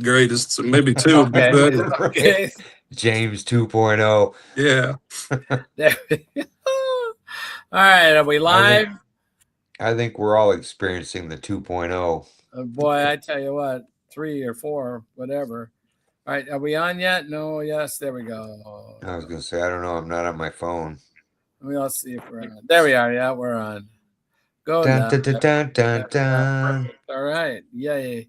greatest, so maybe 2 would be Okay. better. Okay. James 2.0. Yeah. There we go. All right, are we live? I think we're all experiencing the 2.0. Oh, boy, I tell you what, 3 or 4, whatever. All right, are we on yet? No, yes, there we go. I was going to say, I don't know. I'm not on my phone. Let's see if we're on. There we are. Yeah, we're on. Go Dun, now. dun, dun, dun, dun, dun. All right. Yay.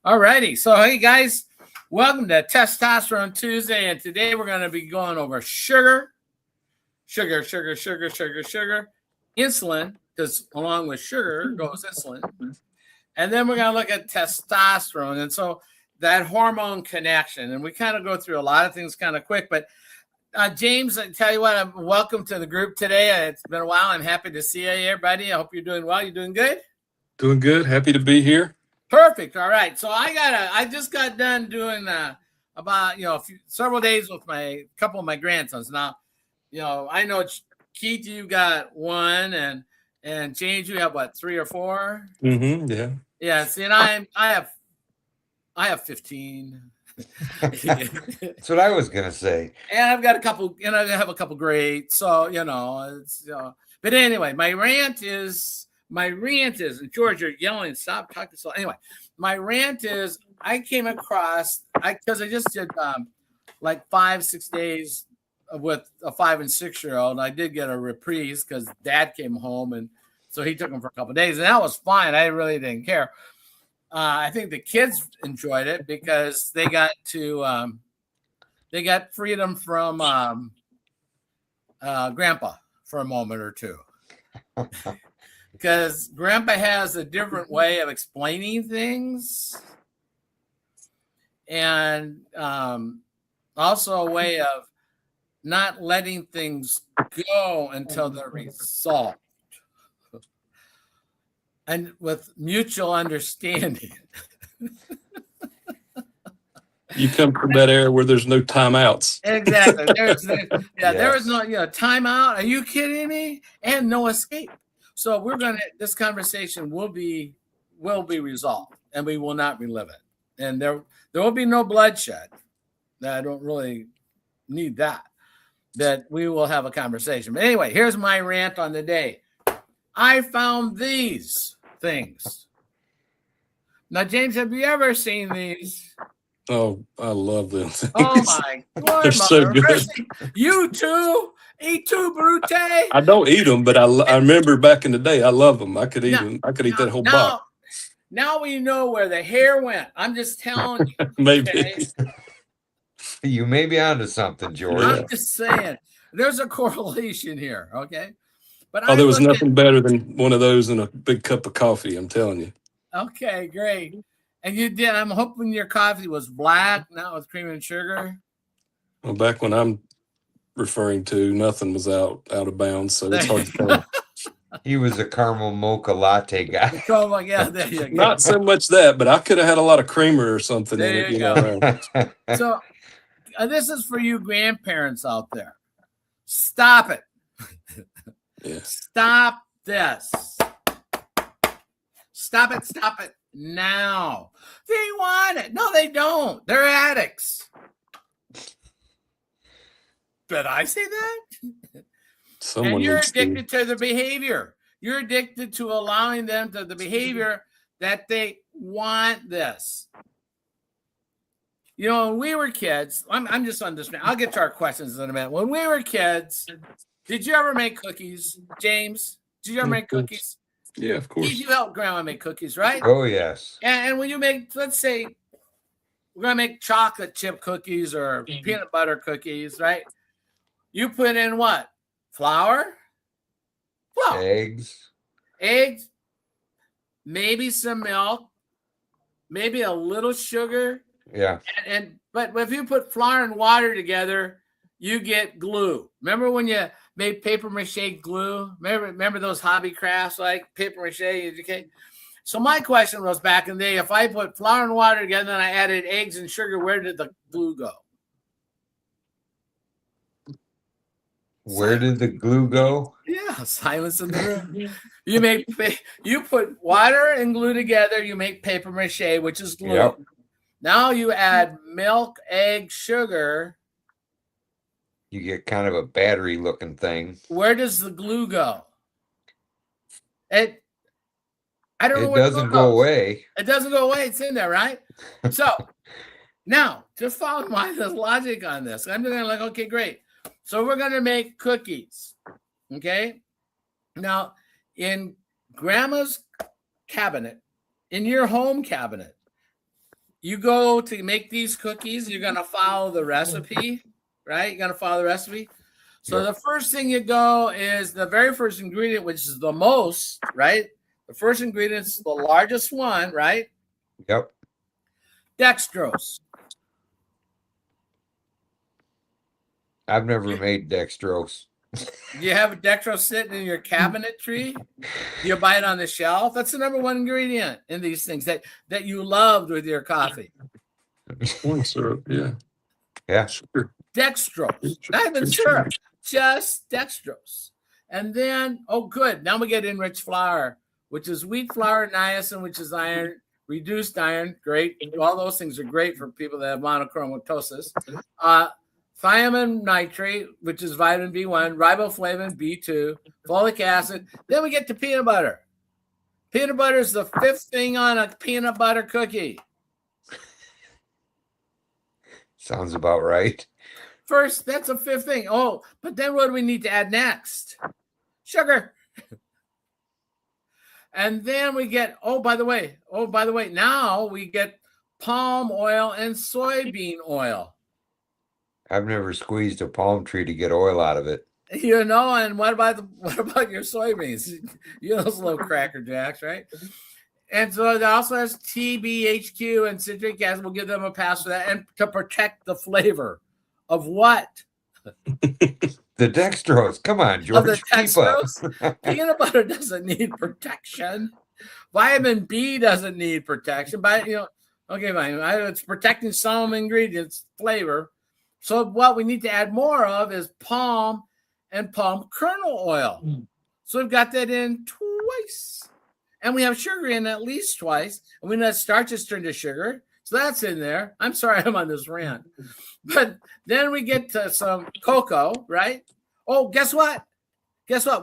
All righty. So, hey, guys, welcome to Testosterone Tuesday. And today we're going to be going over sugar, insulin, because along with sugar goes insulin. And then we're going to look at testosterone. And so that hormone connection. And we kind of go through a lot of things kind of quick. But James, I tell you what, welcome to the group today. It's been a while. I'm happy to see you here, buddy. I hope you're doing well. You doing good? Doing good. Happy to be here. Perfect. All right. So I just got done doing about several days with a couple of my grandsons. Now, I know Keith, you got 1, and James, you have what, 3 or 4? Mm-hmm. Yeah. Yeah. See, and I have 15. That's what I was going to say. And I've got a couple, I have a couple grades. So, it's, but anyway, my rant is, and George, you're yelling, stop talking. So anyway, my rant is I came across, because I just did like 5-6 days with a 5 and 6-year-old. I did get a reprise because dad came home, and so he took them for a couple of days, and that was fine. I really didn't care. I think the kids enjoyed it because they got to they got freedom from Grandpa for a moment or two. Because Grandpa has a different way of explaining things, and also a way of not letting things go until they're resolved, and with mutual understanding. You come from that era where there's no timeouts. Exactly. There was no timeout. Are you kidding me? And no escape. So this conversation will be resolved, and we will not relive it. And there will be no bloodshed. I don't really need that. That we will have a conversation. But anyway, here's my rant on the day. I found these things. Now, James, have you ever seen these? Oh, I love them. Oh my God. They're so good. You too? Eat too, Brute? I don't eat them, but I remember back in the day, I love them. I could eat them. I could eat that whole box. Now we know where the hair went. I'm just telling you. Maybe. Okay? You may be onto something, George. I'm just saying. There's a correlation here, okay? But there was nothing better than one of those in a big cup of coffee, I'm telling you. Okay, great. And you did. I'm hoping your coffee was black, not with cream and sugar. Well, back when I'm referring to, nothing was out of bounds, so it's hard to tell. He was a caramel mocha latte guy. Oh my God, there you go. Not so much that, but I could have had a lot of creamer or something There in it. you go. So this is for you grandparents out there. Stop it. Yeah. Stop this. Stop it now. They want it. No, they don't. They're addicts. Did I say that? And you're addicted to the behavior. You're addicted to allowing them to the behavior that they want this. When we were kids, I'm just on this. I'll get to our questions in a minute. When we were kids, did you ever make cookies, James? Did you ever make cookies? Yeah, of course. You help Grandma make cookies, right? Oh, yes. And when you make, let's say, we're going to make chocolate chip cookies or peanut butter cookies, right? You put in what? Flour? Eggs, maybe some milk, maybe a little sugar. Yeah. But if you put flour and water together, you get glue. Remember when you made paper mache glue? Remember those hobby crafts like paper mache? Okay. So my question was, back in the day, if I put flour and water together and I added eggs and sugar, where did the glue go? Where did the glue go? Yeah, silence in the room. You put water and glue together, you make paper mache, which is glue. Yep. Now you add milk, egg, sugar. You get kind of a battery looking thing. Where does the glue go? I don't know It where doesn't glue go goes. away. It doesn't go away. It's in there, right? So now, just follow my logic on this. I'm going to like, okay, great. So we're going to make cookies. Okay. Now, in grandma's cabinet, in your home cabinet, you go to make these cookies. You're going to follow the recipe, right? You're going to follow the recipe. So Yep. the first thing you go is the very first ingredient, which is the most, right? The first ingredient is the largest one, right? Yep. Dextrose. I've never made dextrose. Do you have a dextrose sitting in your cabinetry? Do you buy it on the shelf? That's the number one ingredient in these things that you loved with your coffee. Corn syrup, yeah. Yeah. Sugar. Dextrose. Not even syrup, just dextrose. And then, oh, good. Now we get enriched flour, which is wheat flour, niacin, which is iron, reduced iron. Great. All those things are great for people that have monochromatosis. Thiamine nitrate, which is vitamin B1, riboflavin, B2, folic acid. Then we get to peanut butter. Peanut butter is the fifth thing on a peanut butter cookie. Sounds about right. First, that's a fifth thing. Oh, but then what do we need to add next? Sugar. And then we get, oh, by the way, now we get palm oil and soybean oil. I've never squeezed a palm tree to get oil out of it. You know, and what about your soybeans? You know, those little cracker jacks, right? And so it also has TBHQ and citric acid. We'll give them a pass for that, and to protect the flavor of what? The dextrose. Come on, Of George. the Keep up. dextrose. Peanut butter doesn't need protection. Vitamin B doesn't need protection. But okay, fine. It's protecting some ingredients, flavor. So what we need to add more of is palm and palm kernel oil. So we've got that in twice. And we have sugar in at least twice. And we know starches turn to sugar. So that's in there. I'm sorry I'm on this rant. But then we get to some cocoa, right? Oh, guess what?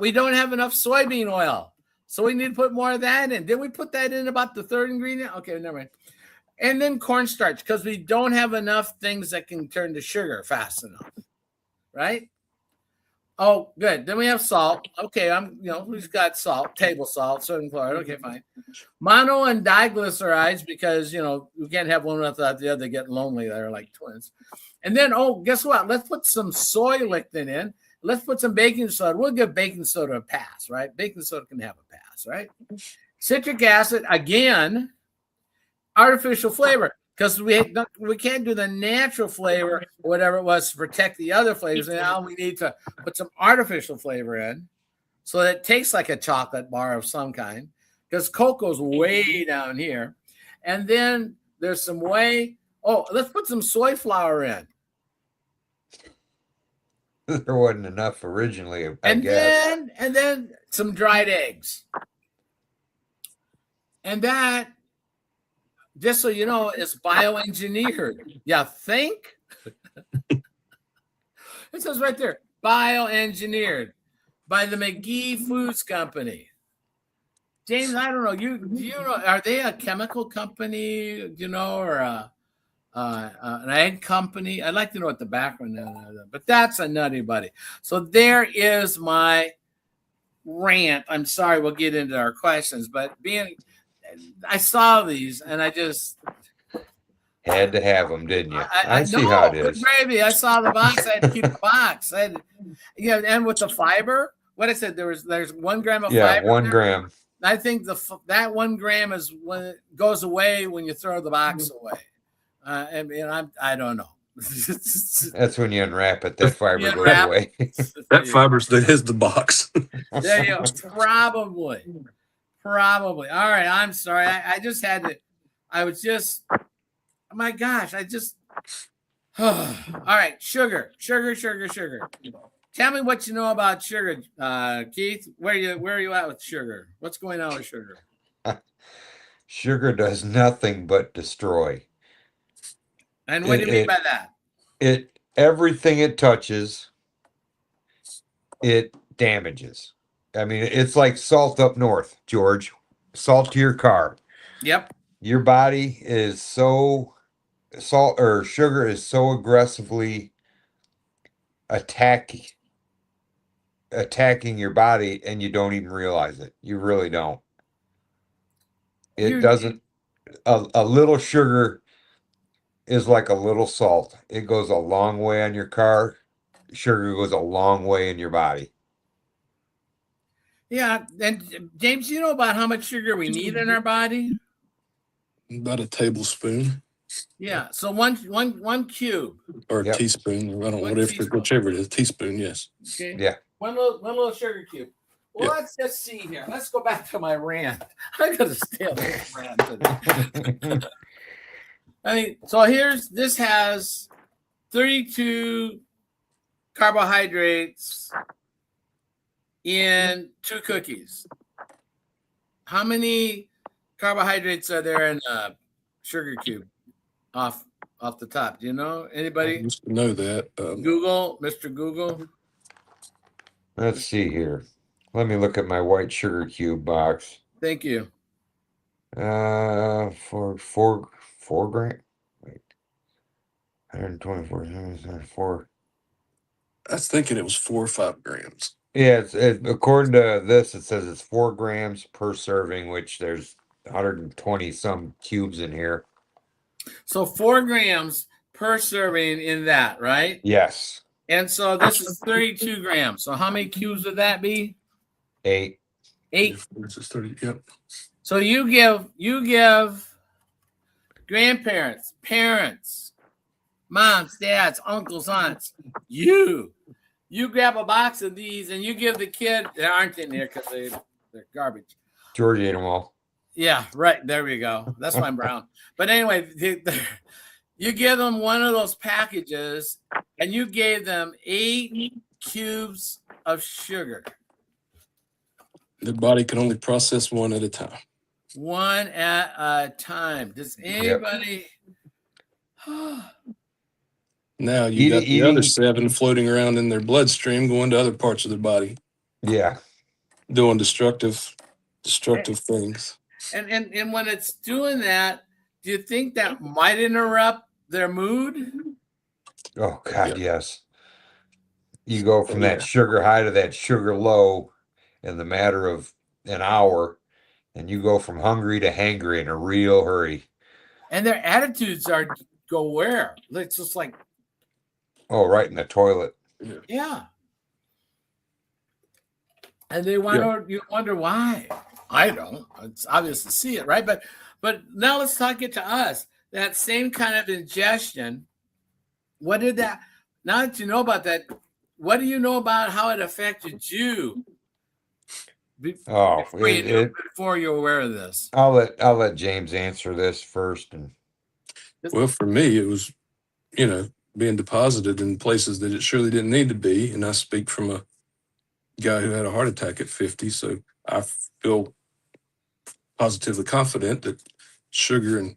We don't have enough soybean oil. So we need to put more of that in. Did we put that in about the third ingredient? Okay, never mind. And then cornstarch, because we don't have enough things that can turn to sugar fast enough, right? Oh, good. Then we have salt. Okay, we've got salt, table salt, sodium chloride. Okay, fine. Mono and diglycerides, because we can't have one without the other. They get lonely. They're like twins. And then, oh, guess what? Let's put some soy lecithin in. Let's put some baking soda. We'll give baking soda a pass, right? Baking soda can have a pass, right? Citric acid, again, artificial flavor, because we can't do the natural flavor or whatever it was to protect the other flavors. And now we need to put some artificial flavor in so that it tastes like a chocolate bar of some kind, because cocoa's way down here. And then there's some let's put some soy flour in. There wasn't enough originally, I guess. And then some dried eggs. And that, just so you know, is bioengineered. Yeah, think? It says right there, bioengineered by the McGee Foods Company. James, I don't know. You know, are they a chemical company, or an egg company? I'd like to know what the background is, but that's a nutty buddy. So there is my rant. I'm sorry, we'll get into our questions, but I saw these and I just had to have them, didn't you? I see no, how it is. Gravy. I saw the box. I had to keep the box. And with the fiber, what I said, there's 1 gram of fiber. Yeah, 1 gram. I think that 1 gram is when it goes away when you throw the box away. I don't know. That's when you unwrap it. That fiber goes away. That fiber's is the box. There you go. Probably. All right. I'm sorry. I just had to. I was just. Oh my gosh. All right. Sugar. Tell me what you know about sugar, Keith. Where are you at with sugar? What's going on with sugar? Sugar does nothing but destroy. And what do you mean by that? Everything it touches, it damages. I mean, it's like salt up north, George. Salt to your car. Yep. Your body is so salt or sugar is so aggressively attacking your body, and you don't even realize it. You really don't. It doesn't. A little sugar is like a little salt. It goes a long way on your car. Sugar goes a long way in your body. Yeah, and James, you know about how much sugar we need in our body? About a tablespoon Yeah, so one cube. or a Yep. teaspoon, or I don't know, One whatever, teaspoon. whichever it is. Teaspoon, yes. Okay. Yeah. One little sugar cube. Well, Yeah. let's just see here. Let's go back to my rant. I gotta stay on this rant today. I mean, so this has 32 carbohydrates in 2 cookies. How many carbohydrates are there in a sugar cube off the top? Do you know? I Anybody? used to know that. Google, Mr. Google. Let's see here. Let me look at my white sugar cube box. Thank you. For 4 gram. Wait. 124. I was thinking it was 4 or 5 grams. Yeah, according to this, it says it's 4 grams per serving, which there's 120 some cubes in here. So 4 grams per serving in that, right? Yes. And so this is 32 grams. So how many cubes would that be? 8. 8. This is 30. Yep. So you give grandparents, parents, moms, dads, uncles, aunts. You grab a box of these and you give the kid. They aren't in there because they're garbage. George ate them all. Yeah, right. There we go. That's why I'm brown. But anyway, you give them one of those packages and you gave them 8 cubes of sugar. The body can only process one at a time. One at a time. Does anybody? Now you got the other 7 floating around in their bloodstream, going to other parts of their body. Yeah. Doing destructive things. And when it's doing that, do you think that might interrupt their mood? Oh God, Yeah. yes. You go from that sugar high to that sugar low in the matter of an hour, and you go from hungry to hangry in a real hurry. And their attitudes go where? It's just like, oh, right in the toilet. Yeah. And you wonder why. I don't. It's obvious to see it, right? But now let's talk it to us. That same kind of ingestion. What did that? Now that you know about that, what do you know about how it affected you? Before you're aware of this. I'll let James answer this first. Well, for me, it was, being deposited in places that it surely didn't need to be. And I speak from a guy who had a heart attack at 50. So I feel positively confident that sugar and,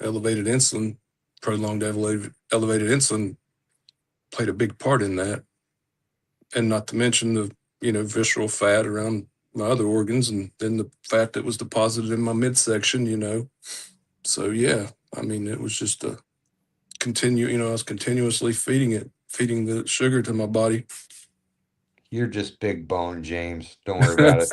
elevated insulin, prolonged elevated insulin played a big part in that. And not to mention the, visceral fat around my other organs, and then the fat that was deposited in my midsection, So, yeah, I mean, it was just I was continuously feeding the sugar to my body. You're just big bone, James. Don't worry about it.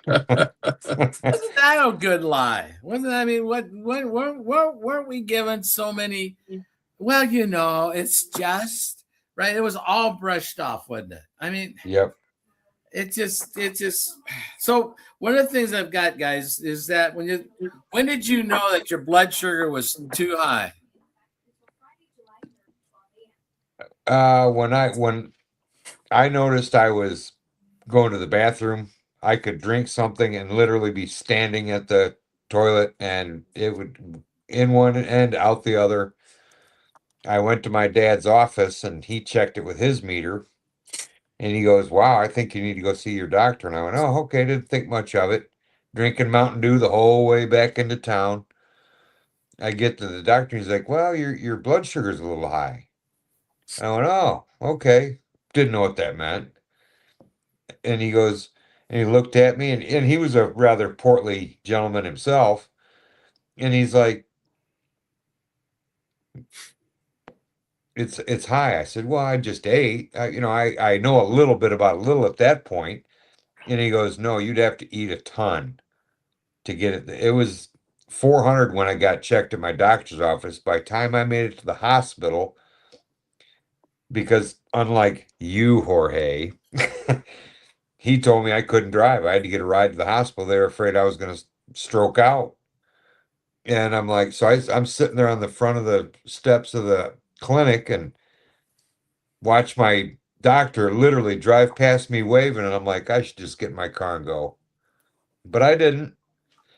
Wasn't that a good lie? Wasn't I mean, weren't we given so many? Well, it's just right. It was all brushed off, wasn't it? I mean, yep. It just. So one of the things I've got, guys, is that when did you know that your blood sugar was too high? When I noticed I was going to the bathroom, I could drink something and literally be standing at the toilet, and it would in one end, out the other. I went to my dad's office and he checked it with his meter, and he goes, "Wow, I think you need to go see your doctor." And I went, "Oh, okay." Didn't think much of it. Drinking Mountain Dew the whole way back into town. I get to the doctor. He's like, "Well, your blood sugar's a little high." I went, "Oh, okay." Didn't know what that meant. And he goes, and he looked at me, and he was a rather portly gentleman himself. And he's like, it's high. I said, "Well, I just ate. I know a little bit about a little at that point." And he goes, "No, you'd have to eat a ton to get it." It was 400 when I got checked at my doctor's office. By the time I made it to the hospital, because unlike you, Jorge, he told me I couldn't drive. I had to get a ride to the hospital. They were afraid I was going to stroke out. And I'm like, so I'm sitting there on the front of the steps of the clinic and watch my doctor literally drive past me waving. And I'm like, I should just get in my car and go. But I didn't.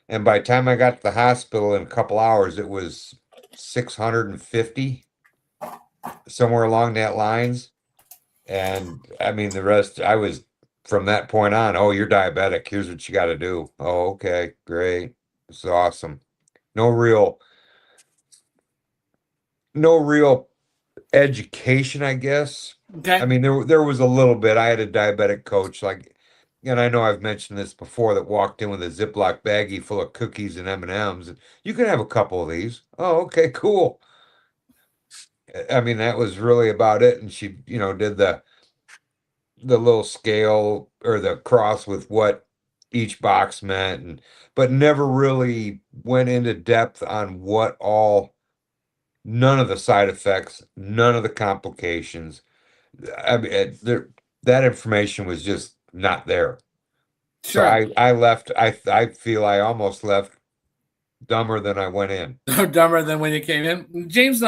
And by the time I got to the hospital in a couple hours, it was 650, somewhere along that lines. And I mean, the rest, I was from that point on, oh, you're diabetic. Here's what you got to do. Oh, okay, great. It's awesome. No real, no real education, I guess. Okay. I mean, there was a little bit. I had a diabetic coach, like, and I know I've mentioned this before, that walked in with a Ziploc baggie full of cookies and M&Ms. And you can have a couple of these. Oh, okay, cool. I mean, that was really about it. And she, did the little scale or the cross with what each box meant, but never really went into depth on what all, none of the side effects, none of the complications. I mean, that information was just not there. So Sure. I left. I feel I almost left dumber than I went in. Dumber than when you came in. James,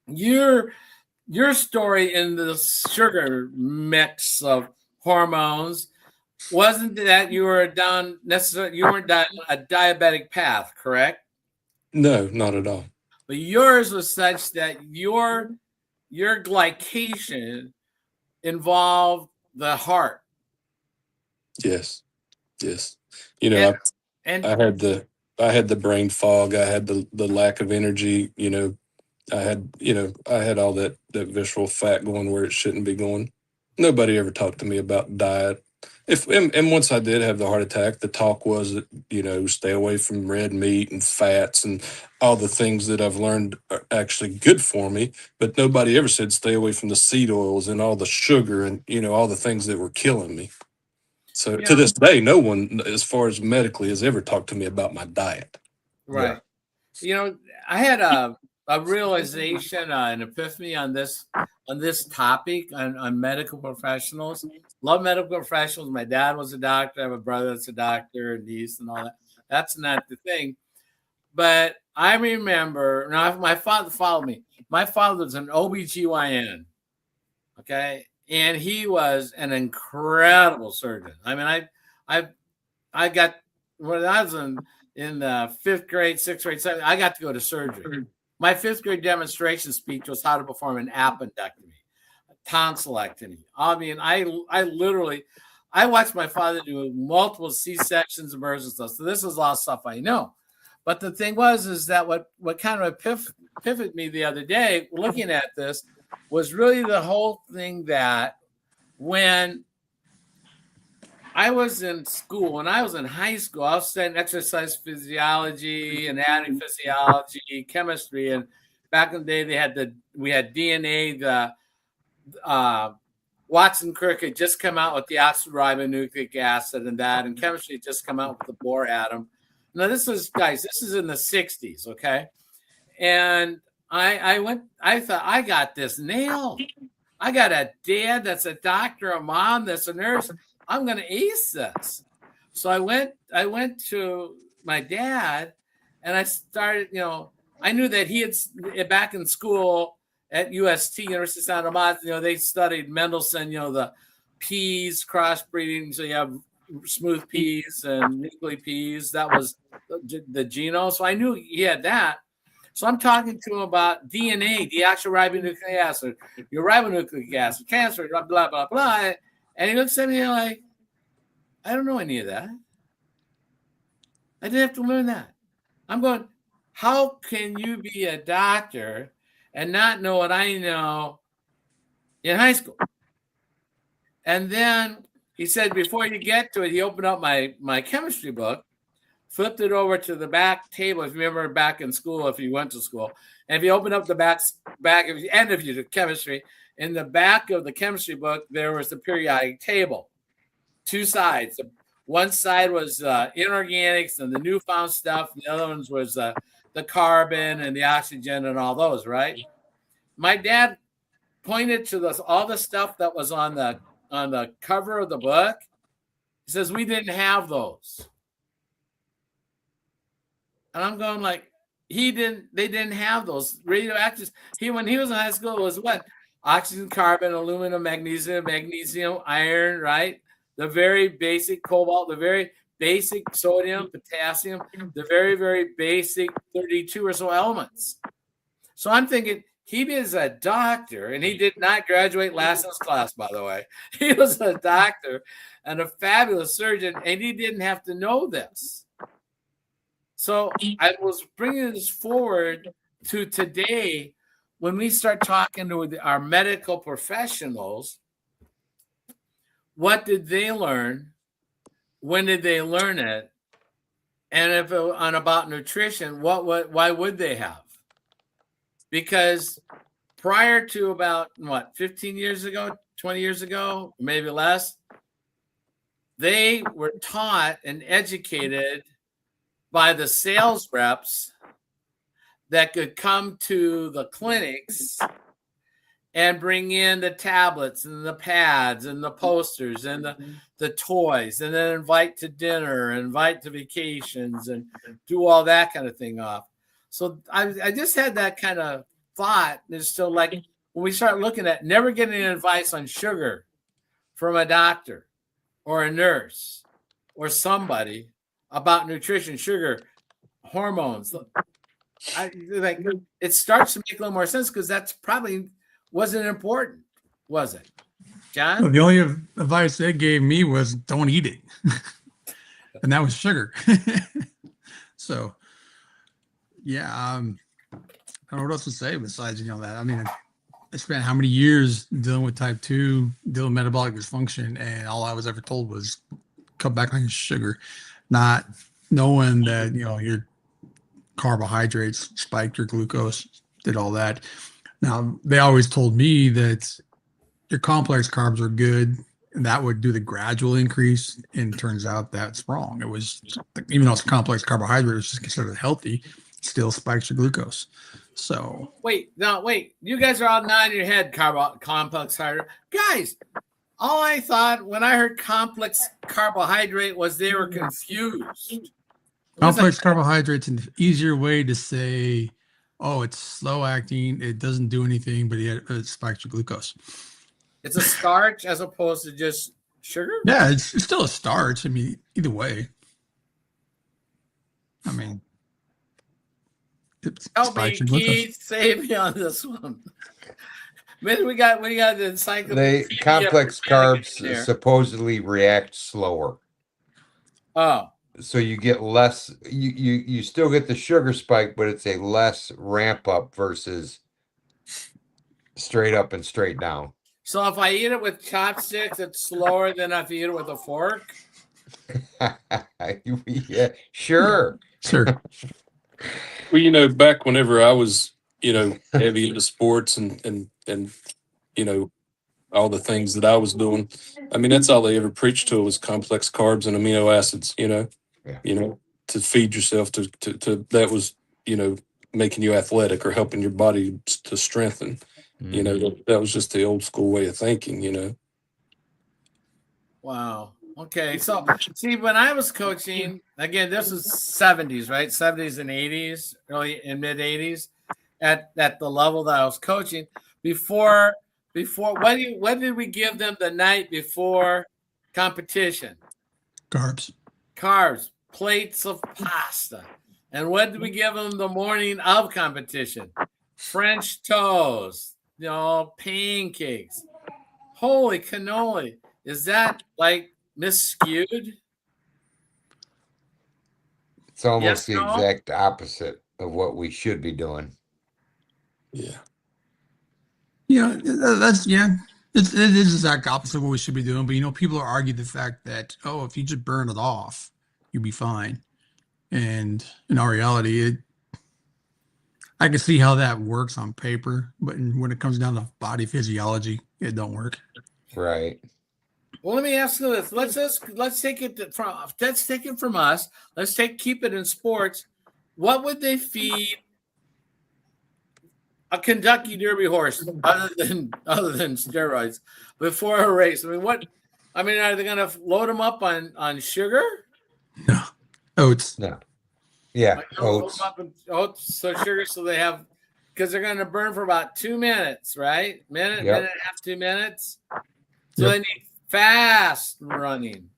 your story in the sugar mix of hormones wasn't that you were down necessarily, you weren't down a diabetic path, correct? No, not at all. But yours was such that your glycation involved the heart. Yes. And I had the brain fog. I had the lack of energy. I had all that visceral fat going where it shouldn't be going. Nobody ever talked to me about diet. And once I did have the heart attack, the talk was that, stay away from red meat and fats and all the things that I've learned are actually good for me. But nobody ever said stay away from the seed oils and all the sugar and, all the things that were killing me. So to this day, no one, as far as medically, has ever talked to me about my diet. right. Yeah. I had a realization, an epiphany on this topic on medical professionals. Love medical professionals. My dad was a doctor. I have a brother that's a doctor, a niece, and all that. That's not the thing. But I remember, now my father followed me. My father was an OBGYN. Okay. And he was an incredible surgeon. I mean, I got, when I was in the 5th grade, 6th grade, 7th, I got to go to surgery. My 5th grade demonstration speech was how to perform an appendectomy, a tonsillectomy. I mean, I literally, I watched my father do multiple C-sections, emergency stuff. So this is all stuff I know. But the thing is that what kind of pivoted me the other day, looking at this, was really the whole thing that when I was in school, when I was in high school, I was studying exercise physiology, anatomy physiology, chemistry, and back in the day we had DNA. The Watson Crick had just come out with the oxyribonucleic acid and that, and chemistry had just come out with the Bohr atom. Now this is in the 60s, okay? And I thought I got this nailed. I got a dad that's a doctor, a mom that's a nurse. I'm going to ace this. So I went to my dad and I started, I knew that he had back in school at UST, University of Santa Monica, they studied Mendelssohn, the peas crossbreeding. So you have smooth peas and nuclear peas. That was the genome. So I knew he had that. So I'm talking to him about DNA, deoxyribonucleic acid, your ribonucleic acid, cancer, blah, blah, blah, blah. And he looks at me like, I don't know any of that. I didn't have to learn that. I'm going, how can you be a doctor and not know what I know in high school? And then he said, before you get to it, he opened up my chemistry book, flipped it over to the back table. If you remember back in school, if you went to school, and if you open up the back if you did chemistry, in the back of the chemistry book, there was the periodic table, two sides. One side was inorganics and the newfound stuff. The other ones was the carbon and the oxygen and all those, right? My dad pointed to all the stuff that was on the cover of the book. He says, we didn't have those. And I'm going like, they didn't have those radioactive. When he was in high school, it was what? Oxygen, carbon, aluminum, magnesium, iron, right? The very basic cobalt, the very basic sodium, potassium, the very, very basic 32 or so elements. So I'm thinking, he is a doctor, and he did not graduate last in his class, by the way. He was a doctor and a fabulous surgeon, and he didn't have to know this. So I was bringing this forward to today when we start talking to our medical professionals. What did they learn? When did they learn it? And if it, on about nutrition, why would they have? Because prior to about 15 years ago, 20 years ago, maybe less, they were taught and educated by the sales reps that could come to the clinics and bring in the tablets and the pads and the posters and the toys, and then invite to dinner, invite to vacations, and do all that kind of thing off. So I just had that kind of thought. It's still like when we start looking at never getting advice on sugar from a doctor or a nurse or somebody about nutrition, sugar, hormones. It starts to make a little more sense because that's probably wasn't important, was it, John? Well, the only advice they gave me was don't eat it, and that was sugar. So, yeah, I don't know what else to say besides that. I mean, I spent how many years dealing with type 2, dealing with metabolic dysfunction, and all I was ever told was cut back on your sugar, not knowing that your carbohydrates spiked your glucose, did all that. Now, they always told me that your complex carbs are good, and that would do the gradual increase. And it turns out that's wrong. It was, even though it's a complex carbohydrate, it's just considered healthy, it still spikes your glucose. So wait, you guys are all nodding your head. Complex carbohydrate, guys. All I thought when I heard complex carbohydrate was they were confused. Complex carbohydrates, an easier way to say, oh, it's slow acting, it doesn't do anything, but it spikes your glucose. It's a starch as opposed to just sugar? Yeah, it's still a starch. I mean, either way. I mean, it help me, spikes your glucose. Keith, save me on this one. Maybe we got the encyclopedia. The complex carbs supposedly react slower. Oh. So you get less, you still get the sugar spike, but it's a less ramp up versus straight up and straight down. So if I eat it with chopsticks, it's slower than if I eat it with a fork? Yeah, sure. Sure. Well, back whenever I was, heavy into sports and all the things that I was doing, I mean, that's all they ever preached to was complex carbs and amino acids, to feed yourself to that was, making you athletic or helping your body to strengthen. That was just the old school way of thinking, Wow. Okay. So see, when I was coaching, again, this was 70s, right? 70s and 80s, early and mid 80s at the level that I was coaching. Before what did we give them the night before competition? Carbs, plates of pasta. And what did we give them the morning of competition? French toast, pancakes. Holy cannoli. Is that like misskewed? It's almost the exact opposite. of what we should be doing. Yeah. Yeah, that's yeah. It is the exact opposite of what we should be doing. But people argue the fact that if you just burn it off, you'll be fine. And in our reality, I can see how that works on paper, but when it comes down to body physiology, it don't work. Right. Well, let me ask you this. Let's take it from us. Keep it in sports. What would they feed a Kentucky Derby horse other than steroids before a race? Are they going to load them up on sugar? No, oats. No. Yeah, oats. So sugar, so they have, because they're going to burn for about 2 minutes, right? Minute and a half, 2 minutes. So they need fast running,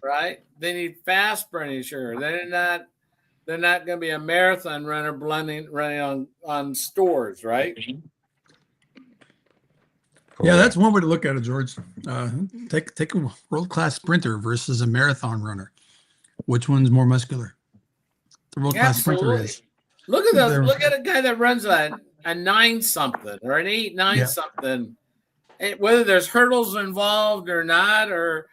right? They need fast burning sugar. They're not going to be a marathon runner running on stores, right? Yeah, that's one way to look at it, George. Take a world-class sprinter versus a marathon runner. Which one's more muscular? The world-class sprinter is. Look at those. Look at a guy that runs a 9 something or an 8-9 something. Whether there's hurdles involved or not, or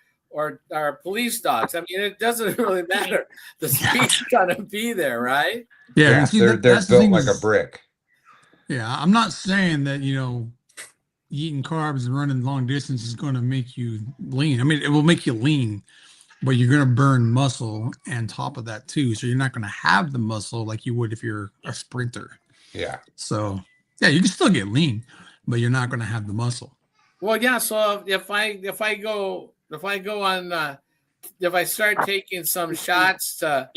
police dogs. It doesn't really matter. The speed's gotta be there, right? Yeah, they're built like a brick. Yeah, I'm not saying that eating carbs and running long distance is going to make you lean. It will make you lean, but you're going to burn muscle on top of that too. So you're not going to have the muscle like you would if you're a sprinter. Yeah. So yeah, you can still get lean, but you're not going to have the muscle. Well, yeah. So if I start taking some shots to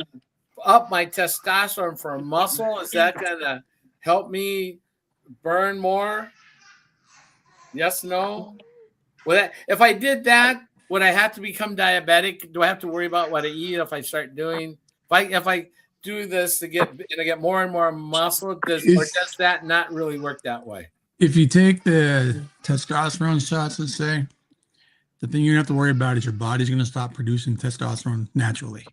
up my testosterone for muscle, is that going to help me burn more? Yes, no. If I did that, would I have to become diabetic? Do I have to worry about what I eat if I start doing? If I do this to get more and more muscle, or does that not really work that way? If you take the testosterone shots, let's say, the thing you don't have to worry about is your body's going to stop producing testosterone naturally.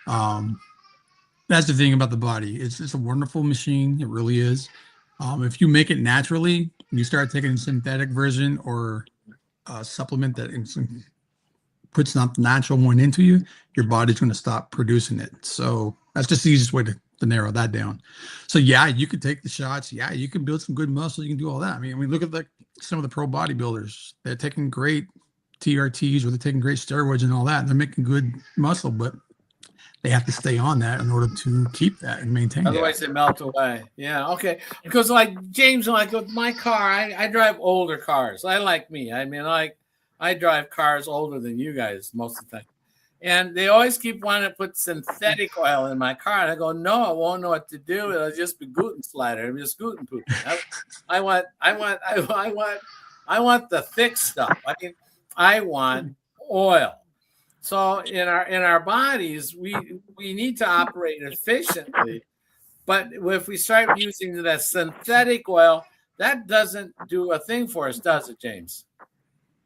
That's the thing about the body. It's a wonderful machine. It really is. If you make it naturally, you start taking a synthetic version or a supplement that puts not the natural one into you, your body's going to stop producing it. So that's just the easiest way to narrow that down. So yeah, you could take the shots. Yeah, you can build some good muscle. You can do all that. Look at some of the pro bodybuilders. They're taking great TRTs or they're taking great steroids and all that. And they're making good muscle, but they have to stay on that in order to keep that and maintain it. Otherwise, they melt away. Yeah, okay. Because James, with my car, I drive older cars. I drive cars older than you guys most of the time. And they always keep wanting to put synthetic oil in my car. And I go, no, I won't know what to do. It'll just be gluten slider. It'll be just gluten poop. I want the thick stuff. I want oil. So in our bodies, we need to operate efficiently. But if we start using the synthetic oil, that doesn't do a thing for us, does it, James?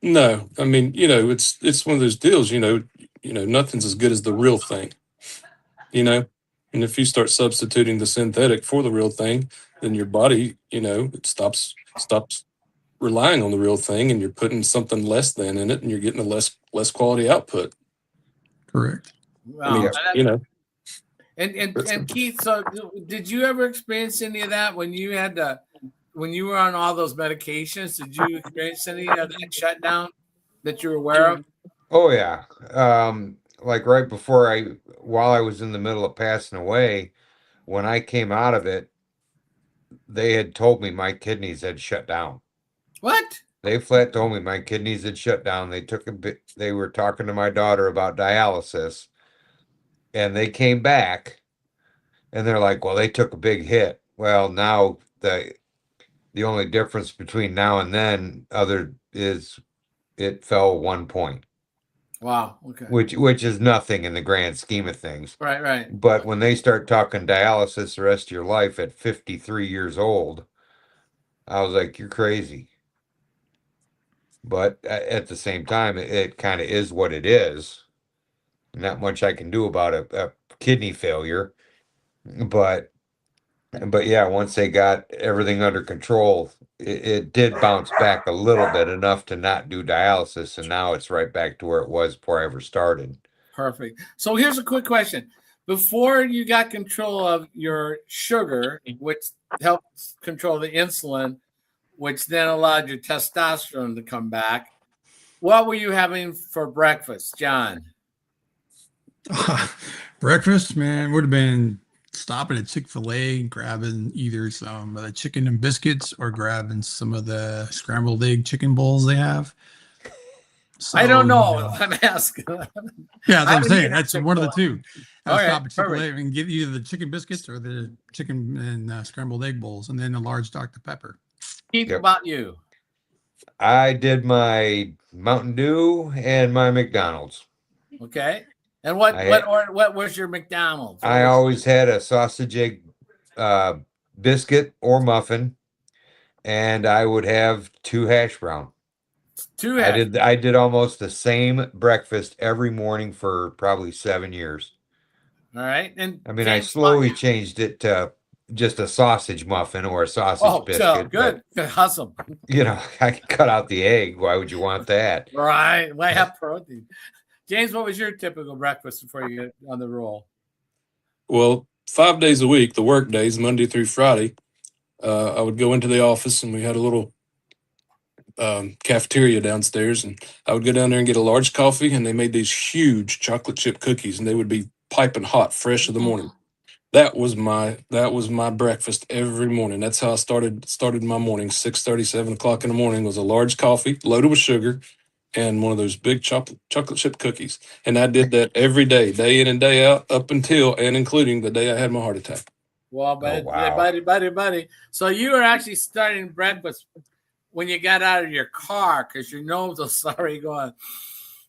No, it's one of those deals. Nothing's as good as the real thing. And if you start substituting the synthetic for the real thing, then your body, it stops relying on the real thing, and you're putting something less than in it, and you're getting a less quality output. Correct. Wow. And Keith, so did you ever experience any of that when you were on all those medications? Did you experience any of that shutdown that you're aware of? Oh yeah. Right before while I was in the middle of passing away, when I came out of it, they had told me my kidneys had shut down. What? They flat told me my kidneys had shut down. They were talking to my daughter about dialysis, and they came back and they're like, well, they took a big hit. Well, now the only difference between now and then is it fell 1 point. Wow. Okay. Which is nothing in the grand scheme of things. Right. But when they start talking dialysis the rest of your life at 53 years old, I was like, you're crazy. But at the same time, it kind of is what it is. Not much I can do about a kidney failure. But But yeah, once they got everything under control, it did bounce back a little bit, enough to not do dialysis, and now it's right back to where it was before I ever started. Perfect. So here's a quick question. Before you got control of your sugar, which helps control the insulin, which then allowed your testosterone to come back, what were you having for breakfast, John? Breakfast, man, would have been stopping at Chick-fil-A, grabbing either some of the chicken and biscuits or grabbing some of the scrambled egg chicken bowls they have. So, I don't know. I'm asking. Yeah, that's what I'm saying. That's one of the two. I would Okay, stop at Chick-fil-A perfect. and get either the chicken biscuits or the chicken and scrambled egg bowls, and then a large Dr. Pepper. Keith, Yep. about you? I did my Mountain Dew and my McDonald's. Okay. And what was your McDonald's? I always had a sausage egg biscuit or muffin, and I would have 2 hash brown. I did almost the same breakfast every morning for probably 7 years. All right. And I mean, I slowly changed it to just a sausage muffin or a sausage biscuit. Good. Awesome. You know, I can cut out the egg. Why would you want that? Right. Why have protein? James, what was your typical breakfast before you get on the roll? Well, 5 days a week, the work days, Monday through Friday, I would go into the office, and we had a little cafeteria downstairs, and I would go down there and get a large coffee, and they made these huge chocolate chip cookies, and they would be piping hot, fresh in the morning. That was my breakfast every morning. That's how I started my morning. 6:30, 7 o'clock in the morning was a large coffee loaded with sugar and one of those big chocolate chip cookies. And I did that every day in and day out, up until and including the day I had my heart attack. Well, buddy. So you were actually starting breakfast when you got out of your car because your nose was already going,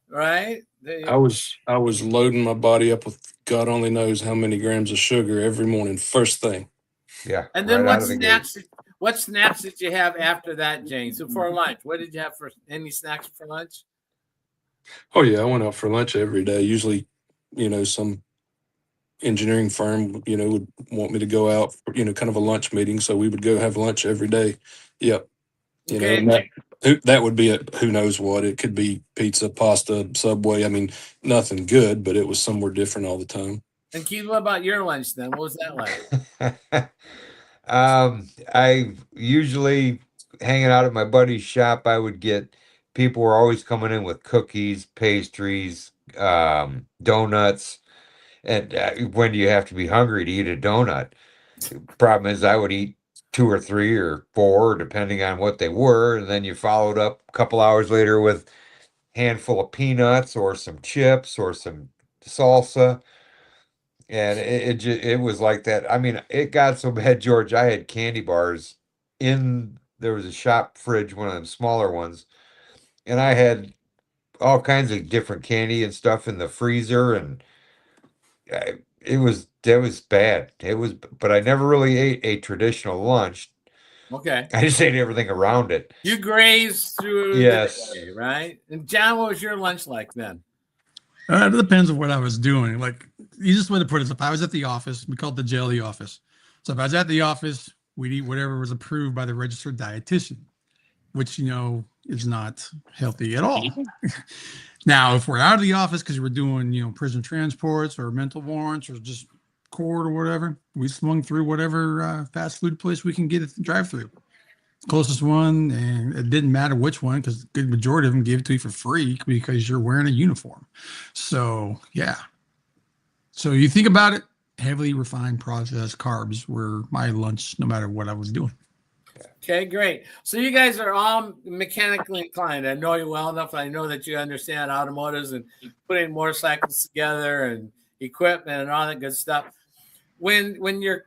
right? I was loading my body up with God only knows how many grams of sugar every morning, first thing. Yeah. And then what snacks did you have after that, James? So for lunch, what did you have for any snacks for lunch? Oh yeah, I went out for lunch every day. Usually, some engineering firm, would want me to go out for, kind of a lunch meeting. So we would go have lunch every day. Yep. That would be who knows what. It could be pizza, pasta, Subway. I mean, nothing good, but it was somewhere different all the time. And Keith, what about your lunch then? What was that like? I usually hanging out at my buddy's shop, I would get people were always coming in with cookies, pastries, donuts. And when do you have to be hungry to eat a donut? Problem is, I would eat 2 or 3 or 4, depending on what they were, and then you followed up a couple hours later with a handful of peanuts or some chips or some salsa. And it was like that. I mean, it got so bad, George. I had candy bars there was a shop fridge, one of them smaller ones, and I had all kinds of different candy and stuff in the freezer, and that was bad. But I never really ate a traditional lunch. Okay. I just ate everything around it. You grazed through the day, right? And John, what was your lunch like then? It depends on what I was doing. Like, the easiest way to put it is if I was at the office, we call it the jelly office. So if I was at the office, we'd eat whatever was approved by the registered dietitian, which, is not healthy at all. Now, if we're out of the office because we're doing, prison transports or mental warrants or just court or whatever, we swung through whatever fast food place we can get at the drive-through. Closest one, and it didn't matter which one because the good majority of them gave it to you for free because you're wearing a uniform. So, yeah. So you think about it, heavily refined processed carbs were my lunch no matter what I was doing. Okay, great. So you guys are all mechanically inclined. I know you well enough. I know that you understand automotives and putting motorcycles together and equipment and all that good stuff. When your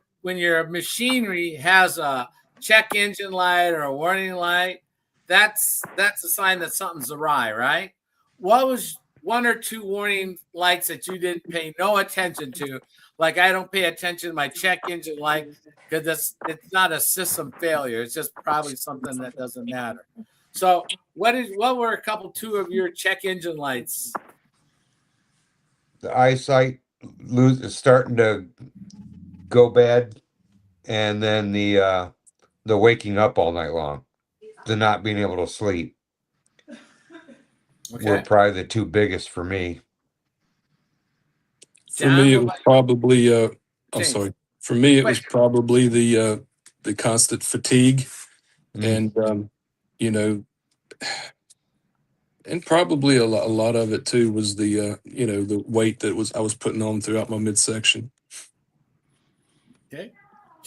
machinery has a check engine light or a warning light, that's a sign that something's awry, right? What was 1 or 2 warning lights that you didn't pay no attention to? Like, I don't pay attention to my check engine light because it's not a system failure. It's just probably something that doesn't matter. So what were 2 of your check engine lights? The eyesight is starting to go bad. and then the waking up all night long, the not being able to sleep were Okay. probably the two biggest for me. For John, me, it what was about probably I'm James? sorry. For me, it was Wait. probably the constant fatigue, Mm. and you know, and probably a lot of it too was the the weight that I was putting on throughout my midsection. Okay.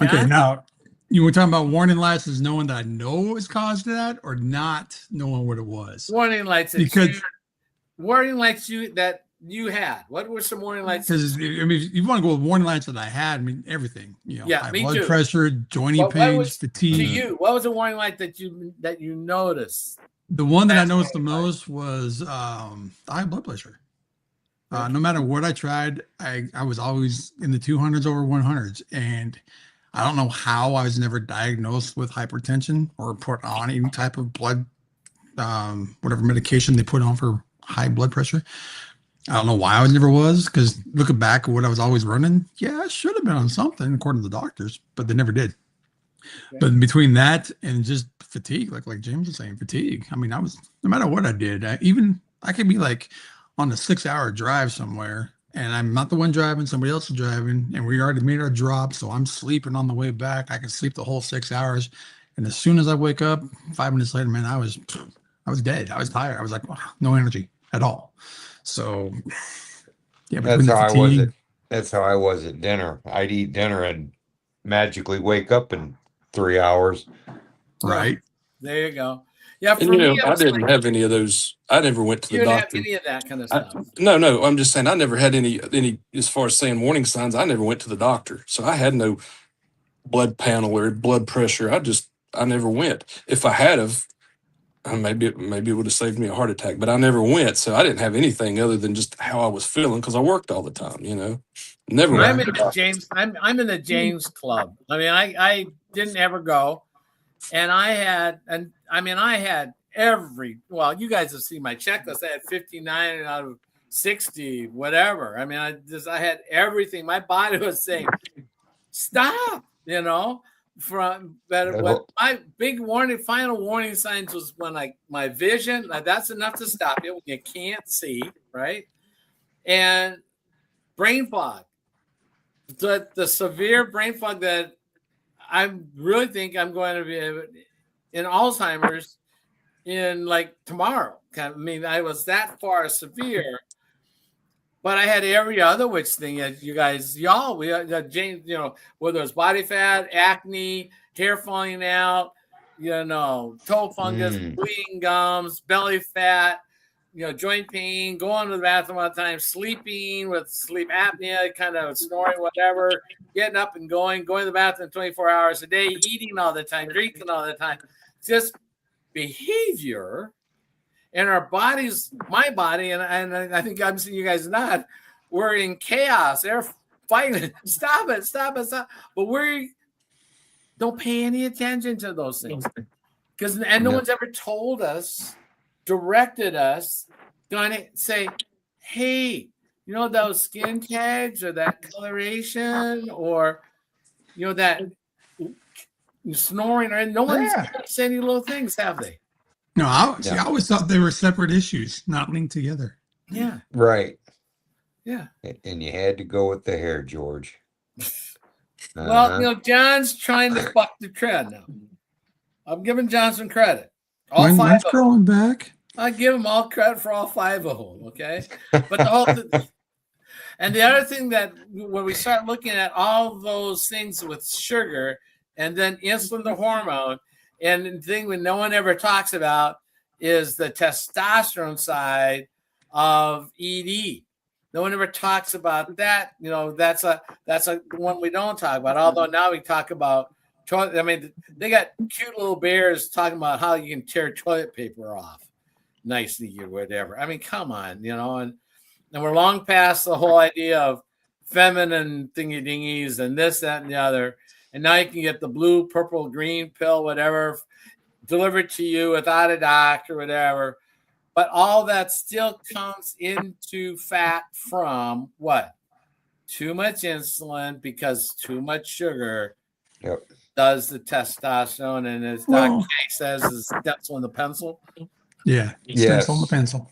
Okay, John? now you were talking about warning lights as knowing that I know it's caused that, or not knowing what it was. Warning lights that Because you had. What were some warning lights? because I mean, if you want to go with warning lights that I had, I mean everything. Yeah, high me blood too. pressure, jointy What pains, was to fatigue. you? What was a warning light that you noticed? The one that I That's noticed the warning light. most was high blood pressure. Okay. No matter what I tried, I was always in the 200s over 100s, and I don't know how I was never diagnosed with hypertension or put on any type of blood, whatever medication they put on for high blood pressure. I don't know why I never was, because looking back at what I was always running, yeah, I should have been on something according to the doctors, but they never did. Okay. But between that and just fatigue, like James was saying, fatigue. I mean, I was no matter what I did, I could be like on a 6-hour drive somewhere, and I'm not the one driving, somebody else is driving, and we already made our drop, so I'm sleeping on the way back. I can sleep the whole 6 hours, and as soon as I wake up, 5 minutes later, man, I was dead. I was tired. I was like, no energy at all. So yeah, between That's the how I was fatigue, that's how I was at dinner. I'd eat dinner and magically wake up in 3 hours. right? There you go. Yeah, And for me, it I was didn't like have any of those. I never went to you the didn't have doctor. any of that kind of I, stuff. no, I'm just saying I never had any as far as saying warning signs. I never went to the doctor, so I had no blood panel or blood pressure. I never went. If I had have, maybe it would have saved me a heart attack. But I never went, so I didn't have anything other than just how I was feeling because I worked all the time. Never Yeah. went. I'm to in the the doctor. James. I'm in the James Club. I mean, I didn't ever go, and I had every. Well, you guys have seen my checklist. I had 59 out of 60, whatever. I mean, I had everything. My body was saying, "Stop," From that, what my big final warning signs was when my vision. That's enough to stop you when you can't see, right? And brain fog. The severe brain fog that I really think I'm going to be in Alzheimer's in like tomorrow. I mean, I was that far severe, but I had every other which thing that we James, whether it's body fat, acne, hair falling out, toe fungus, bleeding gums, belly fat, joint pain, going to the bathroom all the time, sleeping with sleep apnea, kind of snoring, whatever, getting up and going to the bathroom 24 hours a day, eating all the time, drinking all the time. Just behavior. And our bodies, my body, and I think I'm seeing you guys not, we're in chaos. They're fighting. Stop it. But we don't pay any attention to those things. No one's ever told us, directed us, going to say, hey, those skin tags or that coloration or, that snoring, or no one's said any little things, have they? No, I always thought they were separate issues, not linked together. Yeah. Right. Yeah. And you had to go with the hair, George. Well, John's trying to buck the trend now. I'm giving John some credit. Mine's growing back. I give him all credit for all 5 of them, okay? But the whole and the other thing that when we start looking at all those things with sugar and then insulin, the hormone, and the thing that no one ever talks about is the testosterone side of ED. No one ever talks about that. That's a one we don't talk about. Although now we talk about toilet. I mean, they got cute little bears talking about how you can tear toilet paper off nicely or whatever. I mean, come on, and we're long past the whole idea of feminine thingy dingies and this, that, and the other. And now you can get the blue, purple, green pill, whatever, delivered to you without a doctor or whatever. But all that still comes into fat from what? Too much insulin because too much sugar Yep. does the testosterone, and as Dr. Well, K says, is stencil in the pencil. yeah, stencil on the pencil.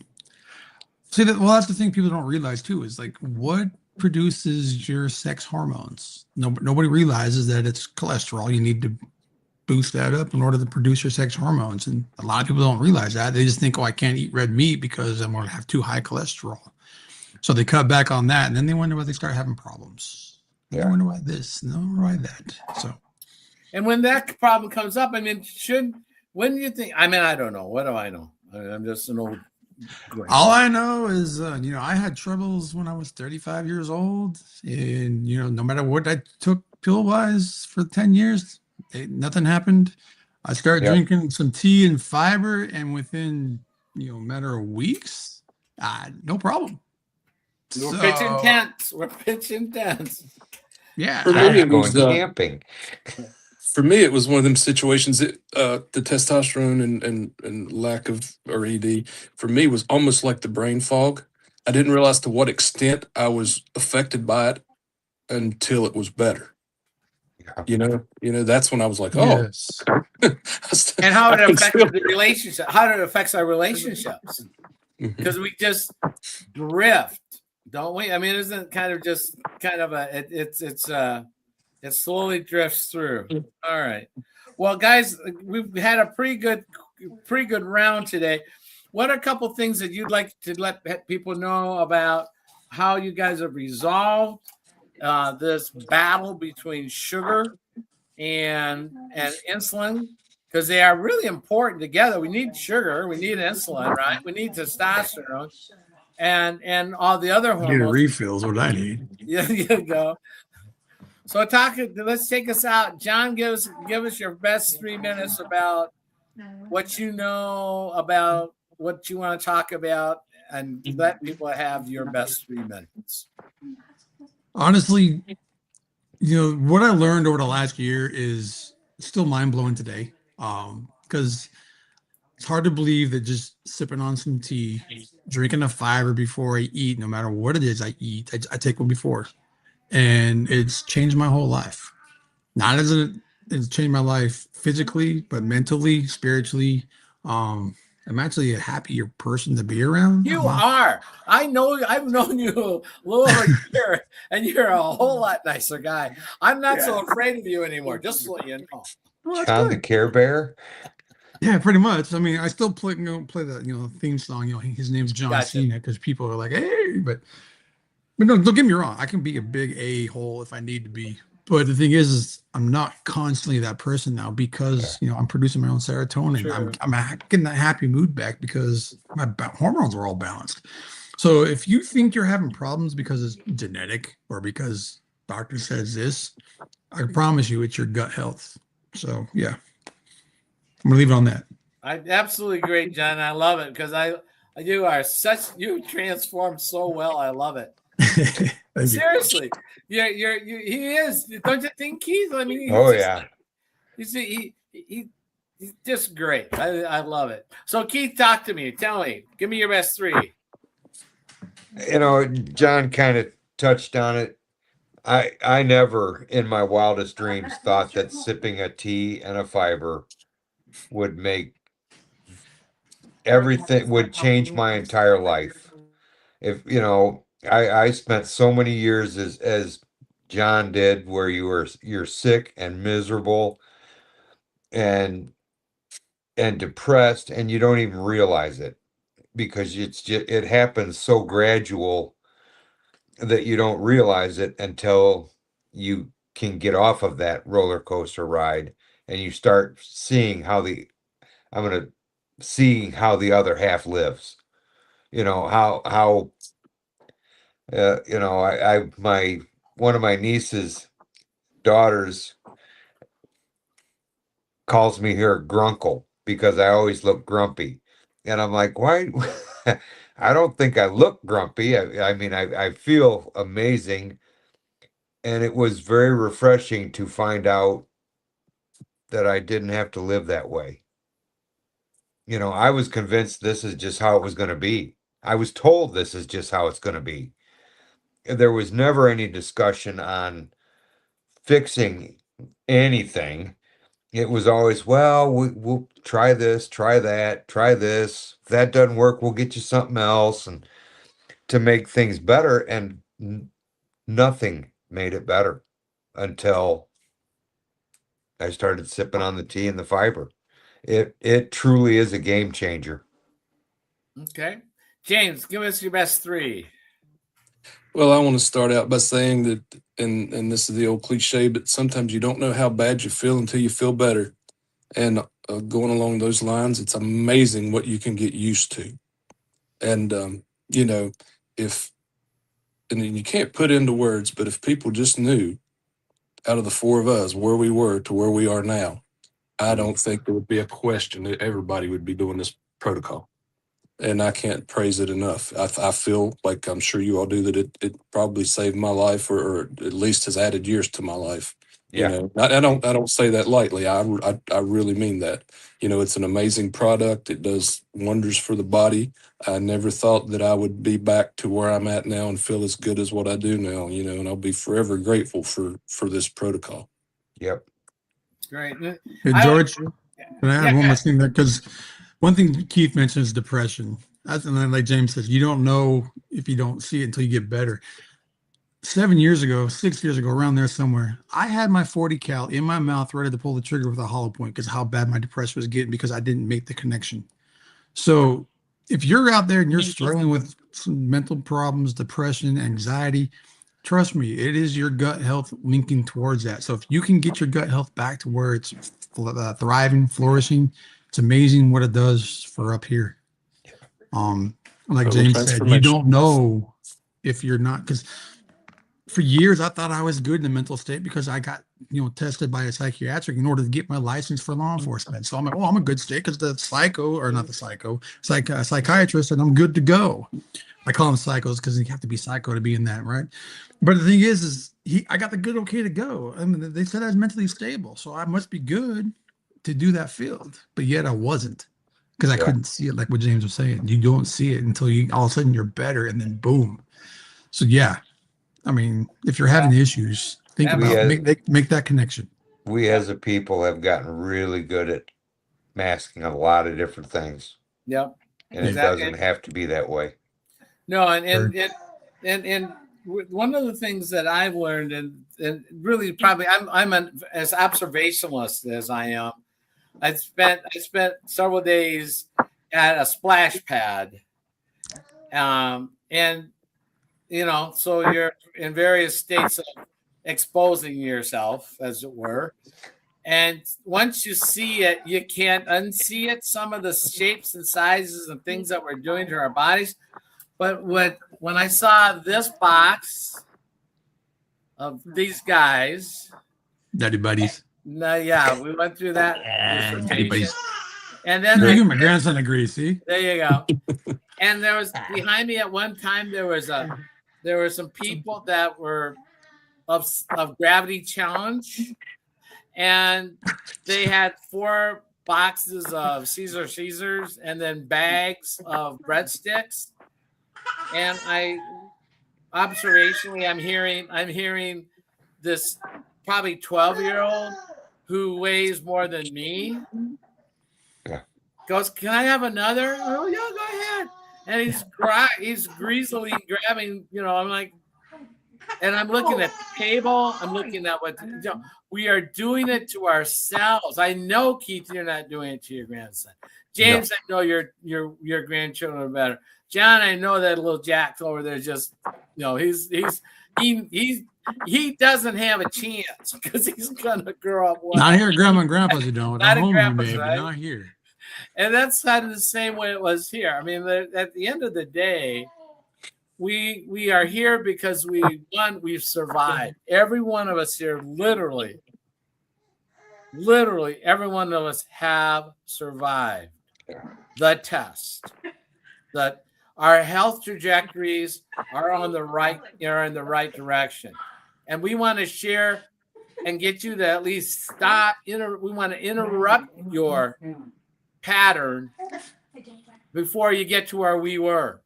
See that? Well, that's the thing people don't realize too. Is like what produces your sex hormones. Nobody realizes that it's cholesterol. You need to boost that up in order to produce your sex hormones, and a lot of people don't realize that. They just think, oh, I can't eat red meat because I'm going to have too high cholesterol. So they cut back on that, and then they wonder why they start having problems. They wonder why this, and they wonder why that. So. And when that problem comes up, I mean, when do you think? I mean, I don't know. What do I know? I'm just an old. All I know is, I had troubles when I was 35 years old, and no matter what I took pill wise for 10 years, nothing happened. I started drinking some tea and fiber, and within a matter of weeks, no problem. We're pitching tents. We're pitching tents. Yeah, For me, it going was camping. For me, it was one of them situations that the testosterone and lack of or ED for me was almost like the brain fog. I didn't realize to what extent I was affected by it until it was better. That's when I was like, oh, yes. And how it affected the relationship, how it affects our relationships, because we just drift, don't we? I mean, isn't it kind of it slowly drifts through. All right. Well, guys, we've had a pretty good round today. What are a couple things that you'd like to let people know about how you guys have resolved this battle between sugar and insulin? Because they are really important together. We need sugar, we need insulin, right? We need testosterone and all the other hormones. Need a refill is what I need. Yeah, you go. So let's take us out. John, give us your best 3 minutes about what you know about what you want to talk about, and let people have your best 3 minutes. Honestly, what I learned over the last year is still mind-blowing today. Because it's hard to believe that just sipping on some tea, drinking a fiber before I eat, no matter what it is I eat, I take one before. And it's changed my whole life. Not as it's changed my life physically, but mentally, spiritually. I'm actually a happier person to be around. You are. I've known you a little over a year, and you're a whole lot nicer guy. I'm not so afraid of you anymore, just to let you know. Well, John the Care Bear. Yeah, pretty much. I mean, I still play the theme song. His name's John Cena, because people are like, hey, but no, don't get me wrong. I can be a big a-hole if I need to be. But the thing is I'm not constantly that person now, because I'm producing my own serotonin. Sure. I'm getting that happy mood back because my hormones are all balanced. So if you think you're having problems because it's genetic or because doctor says this, I promise you it's your gut health. So yeah, I'm gonna leave it on that. I absolutely agree, John. I love it because you transformed so well. I love it. Seriously, he is. Don't you think, Keith? I mean, he's just great. I love it. So, Keith, talk to me. Tell me. Give me your best 3. John kind of touched on it. I never in my wildest dreams thought that sipping a tea and a fiber would make everything, would change my entire life. If I spent so many years as John did, where you're sick and miserable and depressed, and you don't even realize it, because it happens so gradual that you don't realize it until you can get off of that roller coaster ride and you start seeing how the other half lives. One of my niece's daughters calls me her grunkle because I always look grumpy. And I'm like, why? I don't think I look grumpy. I mean, I feel amazing. And it was very refreshing to find out that I didn't have to live that way. I was convinced this is just how it was going to be. I was told this is just how it's going to be. There was never any discussion on fixing anything, it was always, well, we'll try this, try that, try this. If that doesn't work, we'll get you something else, and to make things better. And nothing made it better until I started sipping on the tea and the fiber. It truly is a game changer. Okay. James, give us your best three. Well, I want to start out by saying that, and this is the old cliche, but sometimes you don't know how bad you feel until you feel better. And going along those lines, it's amazing what you can get used to. And, you know, and you can't put into words, but if people just knew out of the four of us where we were to where we are now, I don't think there would be a question that everybody would be doing this protocol. And I can't praise it enough. I feel like, I'm sure you all do, that it probably saved my life, or at least has added years to my life. Yeah. You know, I don't say that lightly. I really mean that. You know, it's an amazing product. It does wonders for the body. I never thought that I would be back to where I'm at now and feel as good as what I do now, you know, and I'll be forever grateful for this protocol. Yep. Great. Hey, George, can I add one more thing there? Because one thing Keith mentioned is depression. And then, like James says, you don't know if you don't see it until you get better. 7 years ago, 6 years ago, around there somewhere, I had my 40 cal in my mouth, ready to pull the trigger with a hollow point because how bad my depression was getting because I didn't make the connection. So if you're out there and you're struggling with some mental problems, depression, anxiety, trust me, it is your gut health linking towards that. So if you can get your gut health back to where it's thriving, flourishing, it's amazing what it does for up here. Like Total James said, you transformation. don't know if you're not, because for years I thought I was good in the mental state because I got, tested by a psychiatric in order to get my license for law enforcement. So I'm like, oh, I'm a good state because the psychiatrist, and I'm good to go. I call them psychos because you have to be psycho to be in that, right? But the thing is I got the good okay to go. I mean, they said I was mentally stable, so I must be good to do that field. But yet I wasn't, because I couldn't see it, like what James was saying. You don't see it until you all of a sudden you're better, and then boom. So yeah, I mean, if you're having issues, think about make that connection. We as a people have gotten really good at masking a lot of different things. Yep. And it doesn't have to be that way. No, and one of the things that I've learned, and really probably I'm as observationalist as I am. I spent several days at a splash pad, and so you're in various states of exposing yourself, as it were. And once you see it, you can't unsee it. Some of the shapes and sizes and things that we're doing to our bodies. But when I saw this box of these guys, Daddy buddies. Yeah, we went through that. Daddy buddies. And then my grandson agrees. See, there you go. And there was behind me at one time there were some people that were of Gravity Challenge, and they had 4 boxes of Caesars and then bags of breadsticks. And observationally, I'm hearing this probably 12-year-old who weighs more than me. Yeah. Goes, can I have another? Oh yeah, go ahead. And he's greasily grabbing. I'm like, and I'm looking at the table. I'm looking at what we are doing it to ourselves. I know, Keith, you're not doing it to your grandson. James, no. I know your grandchildren are better. John, I know that little Jack over there just, he doesn't have a chance because he's gonna grow up. Not here, grandma and grandpa's, you don't. Not at home, grandpa's, maybe, right? not here. And that's kind of the same way it was here. I mean, at the end of the day, we are here because we've survived. Every one of us here, literally, every one of us have survived the test. That our health trajectories are in the right direction, and we want to share and get you to at least stop. We want to interrupt your pattern before you get to where we were.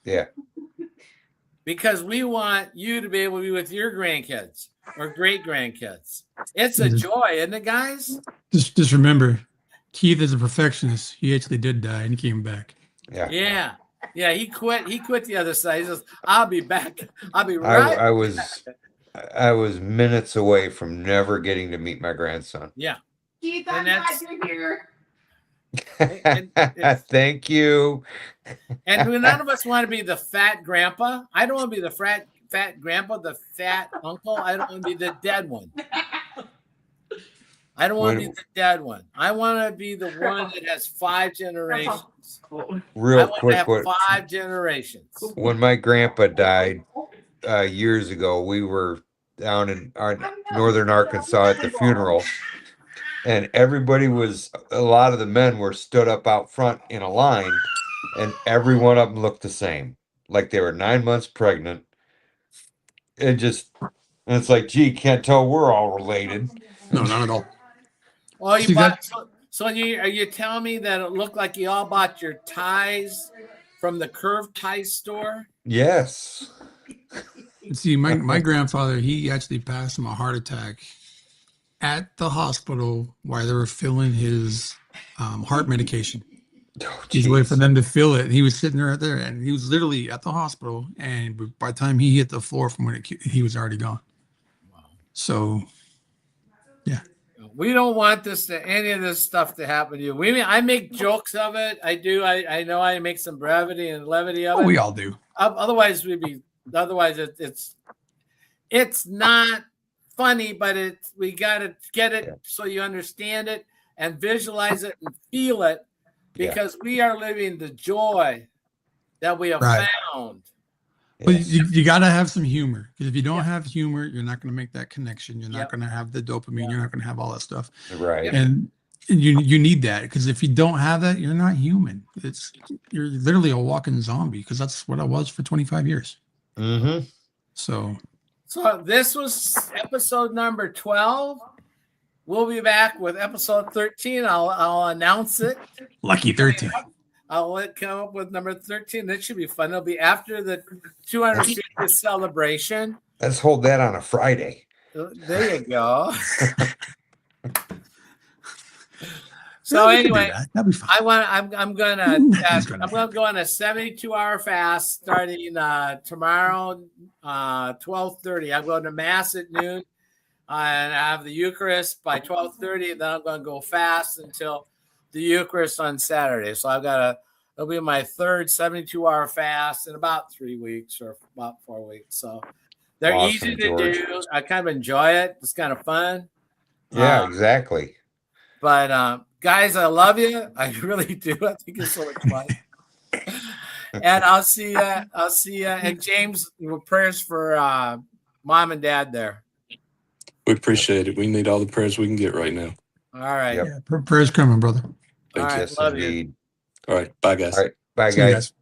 Yeah. because we want you to be able to be with your grandkids or great grandkids. It's a joy, isn't it, guys? Just remember, Keith is a perfectionist. He actually did die and he came back. Yeah. He quit the other side. He says, I'll be back. I'll be right. I was minutes away from never getting to meet my grandson. Yeah. Keith, I'm glad you're here. Thank you. And none of us want to be the fat grandpa. I don't want to be the fat grandpa, the fat uncle. I don't want to be the dead one. I don't want to be the dead one. I want to be the one that has 5 generations. Real quick, 5 generations. When my grandpa died years ago, we were down in northern Arkansas at the funeral, and a lot of the men were stood up out front in a line, and every one of them looked the same, like they were 9 months pregnant. And it's like, gee, can't tell we're all related. No, not at all. Well, you bought. So are you telling me that it looked like you all bought your ties from the Curved Ties store? Yes. See, my grandfather, he actually passed from a heart attack at the hospital while they were filling his heart medication. He's waiting for them to fill it. And he was sitting right there, and he was literally at the hospital. And by the time he hit the floor from when he was already gone. Wow. So, yeah. We don't want any of this stuff to happen to you. I make jokes of it. I do. I know I make some brevity and levity of it. We all do. Otherwise, it's not funny, but we got to get it so you understand it and visualize it and feel it, because we are living the joy that we have found. But you got to have some humor, because if you don't have humor, you're not going to make that connection. You're not going to have the dopamine. You're not going to have all that stuff. Right. And you need that, because if you don't have that, you're not human. You're literally a walking zombie, because that's what I was for 25 years. Mm-hmm. So this was episode number 12. We'll be back with episode 13. I'll announce it. Lucky 13. I'll come up with number 13. That should be fun. It'll be after the 250th celebration. Let's hold that on a Friday. There you go. So anyway, that'd be fun. I'm gonna go on a 72-hour fast starting tomorrow, 12:30. I'm going to mass at noon, and I have the Eucharist by 12:30, and then I'm going to go fast until the Eucharist on Saturday. So it'll be my third 72-hour fast in about 3 weeks or about 4 weeks. So they're awesome, easy to George. do. I kind of enjoy it. It's kind of fun. Yeah, exactly. But guys, I love you. I really do. I think it's so much fun. And I'll see you. And James, prayers for mom and dad there. We appreciate it. We need all the prayers we can get right now. All right. Yep. Yeah, prayers coming, brother. All right. Yes, Love you. indeed. All right. Bye, guys. All right. Bye, See you guys. guys.